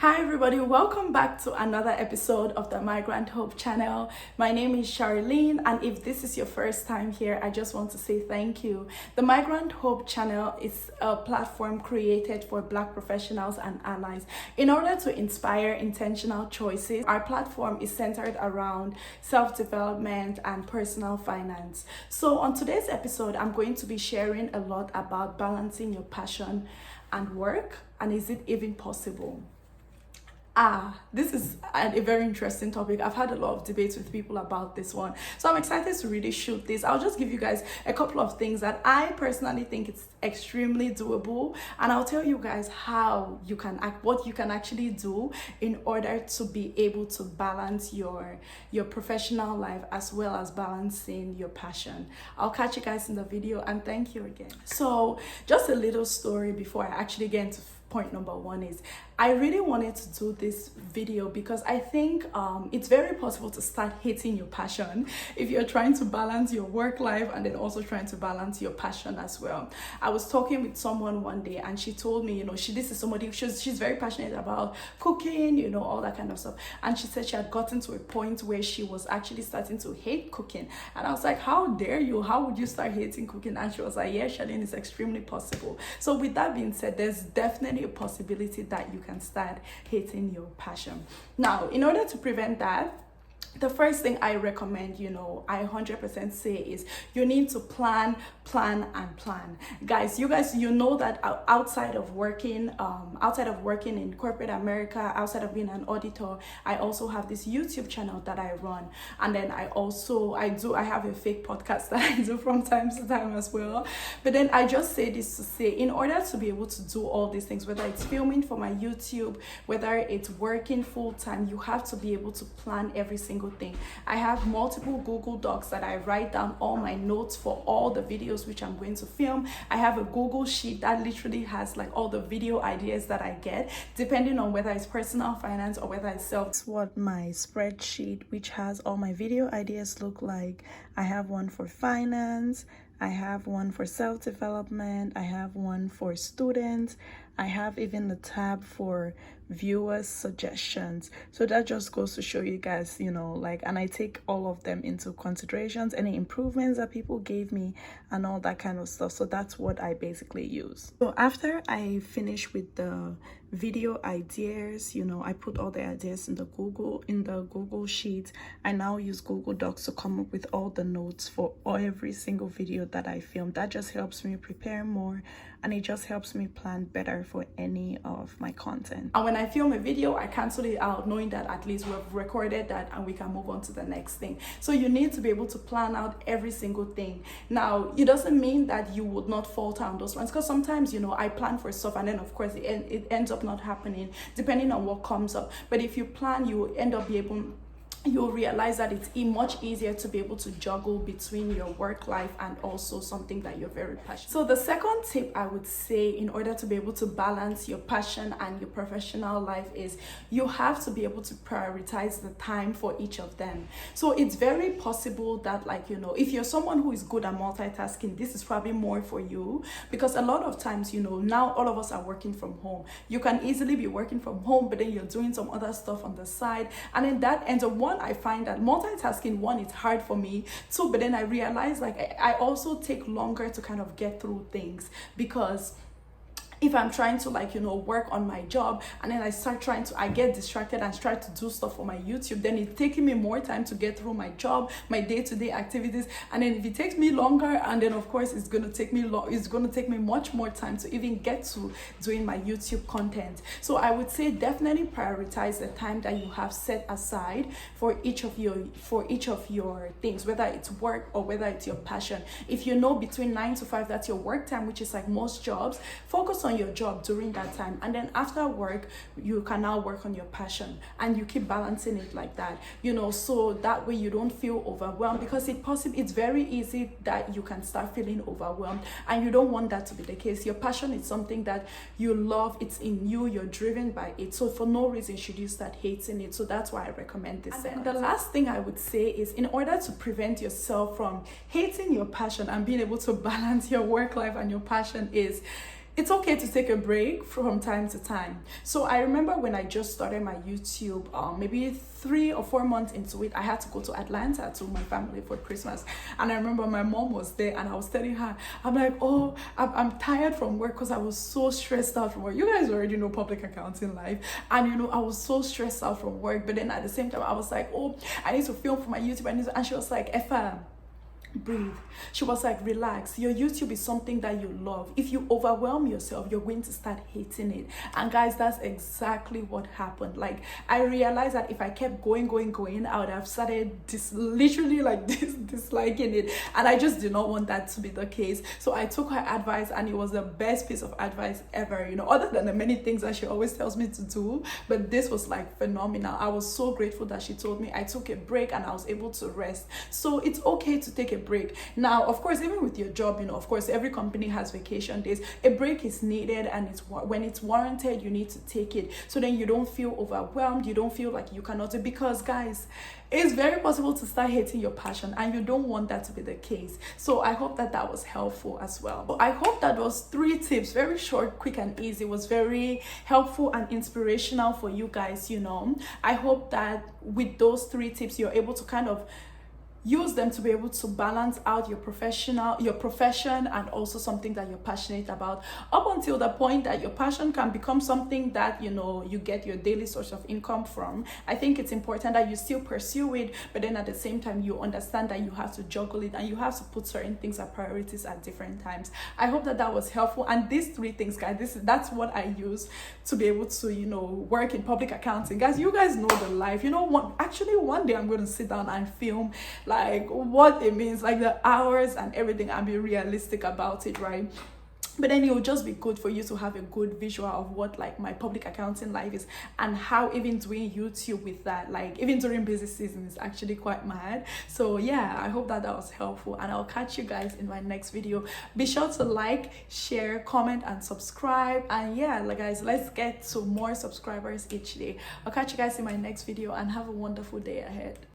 Hi everybody, welcome back to another episode of the Migrant Hope channel. My name is Charlene, and if this is your first time here, I just want to say thank you. The Migrant Hope channel is a platform created for Black professionals and allies in order to inspire intentional choices. Our platform is centered around self-development and personal finance. So on today's episode, I'm going to be sharing a lot about balancing your passion and work, and is it even possible? This is a very interesting topic. I've had a lot of debates with people about this one. So I'm excited to really shoot this. I'll just give you guys a couple of things that I personally think it's extremely doable. And I'll tell you guys how you can what you can actually do in order to be able to balance your professional life as well as balancing your passion. I'll catch you guys in the video, and thank you again. So just a little story before I actually get into point number one is I really wanted to do this video because I think it's very possible to start hating your passion if you're trying to balance your work life and then also trying to balance your passion as well. I was talking with someone one day and she told me, this is somebody, she's very passionate about cooking, all that kind of stuff. And she said she had gotten to a point where she was actually starting to hate cooking. And I was like, how dare you? How would you start hating cooking? And she was like, yeah, Charlene, it's extremely possible. So with that being said, there's definitely a possibility that you can start hating your passion. Now, in order to prevent that, the first thing I recommend, I 100% say is you need to plan. Guys, you know that outside of working in corporate America, outside of being an auditor, I also have this YouTube channel that I run. And then I have a fake podcast that I do from time to time as well. But then I just say this to say, in order to be able to do all these things, whether it's filming for my YouTube, whether it's working full time, you have to be able to plan every single thing. I have multiple Google Docs that I write down all my notes for all the videos which I'm going to film. I have a Google Sheet that literally has like all the video ideas that I get, depending on whether it's personal finance or whether it's self. That's what my spreadsheet, which has all my video ideas, look like. I have one for finance, I have one for self-development, I have one for students, I have even the tab for viewers suggestions. So that just goes to show you guys, and I take all of them into considerations, any improvements that people gave me and all that kind of stuff. So that's what I basically use. So after I finish with the video ideas, I put all the ideas in the Google Sheet. I now use Google Docs to come up with all the notes for every single video that I film. That just helps me prepare more, and it just helps me plan better for any of my content. And when I film a video, I cancel it out knowing that at least we've recorded that and we can move on to the next thing. So you need to be able to plan out every single thing. Now, it doesn't mean that you would not falter on those ones, because sometimes, I plan for stuff and then of course it ends up not happening depending on what comes up. But if you plan, you end up you'll realize that it's much easier to be able to juggle between your work life and also something that you're very passionate. So the second tip I would say in order to be able to balance your passion and your professional life is you have to be able to prioritize the time for each of them. So it's very possible that if you're someone who is good at multitasking, this is probably more for you, because a lot of times, now all of us are working from home. You can easily be working from home, but then you're doing some other stuff on the side, and then that ends up I find that multitasking, it's hard for me too, but then I realize I also take longer to kind of get through things, because if I'm trying to work on my job and then I get distracted and try to do stuff for my YouTube, then it's taking me more time to get through my job, my day-to-day activities. And then if it takes me longer, and then of course it's going to take me much more time to even get to doing my YouTube content. So I would say definitely prioritize the time that you have set aside for each of your things, whether it's work or whether it's your passion. If between 9 to 5 that's your work time, which is like most jobs, focus on your job during that time, and then after work you can now work on your passion, and you keep balancing it like that, so that way you don't feel overwhelmed, because it's very easy that you can start feeling overwhelmed, and you don't want that to be the case. Your passion is something that you love, it's in you, you're driven by it, so for no reason should you start hating it. So that's why I recommend this. And then the last thing I would say is, in order to prevent yourself from hating your passion and being able to balance your work life and your passion, is it's okay to take a break from time to time. So I remember when I just started my YouTube, maybe 3 or 4 months into it, I had to go to Atlanta to my family for Christmas. And I remember my mom was there, and I was telling her, I'm like, oh, I'm tired from work because I was so stressed out from work. You guys already know public accounting life. And I was so stressed out from work. But then at the same time, I was like, oh, I need to film for my YouTube. And she was like, Effa, breathe. She was like, relax. Your YouTube is something that you love. If you overwhelm yourself, you're going to start hating it. And guys, that's exactly what happened. Like, I realized that if I kept going, I would have started disliking it. And I just did not want that to be the case. So I took her advice, and it was the best piece of advice ever, other than the many things that she always tells me to do. But this was like phenomenal. I was so grateful that she told me. I took a break and I was able to rest. So it's okay to take a break. Now, of course, even with your job, of course, every company has vacation days. A break is needed, and when it's warranted, you need to take it. So then you don't feel overwhelmed. You don't feel like you cannot do, because guys, it's very possible to start hating your passion, and you don't want that to be the case. So I hope that was helpful as well. So I hope that those 3 tips, very short, quick, and easy, was very helpful and inspirational for you guys. I hope that with those 3 tips, you're able to kind of use them to be able to balance out your profession, and also something that you're passionate about, up until the point that your passion can become something that you get your daily source of income from. I think it's important that you still pursue it, but then at the same time you understand that you have to juggle it, and you have to put certain things as priorities at different times. I hope that was helpful. And these 3 things, guys, that's what I use to be able to work in public accounting. Guys, you guys know the life. One day I'm going to sit down and film like what it means, like the hours and everything, and be realistic about it, right? But then it will just be good for you to have a good visual of what like my public accounting life is, and how even doing YouTube with that, like even during busy season, is actually quite mad. So yeah, I hope that was helpful, and I'll catch you guys in my next video. Be sure to like, share, comment, and subscribe. And yeah, guys, let's get to more subscribers each day. I'll catch you guys in my next video, and have a wonderful day ahead.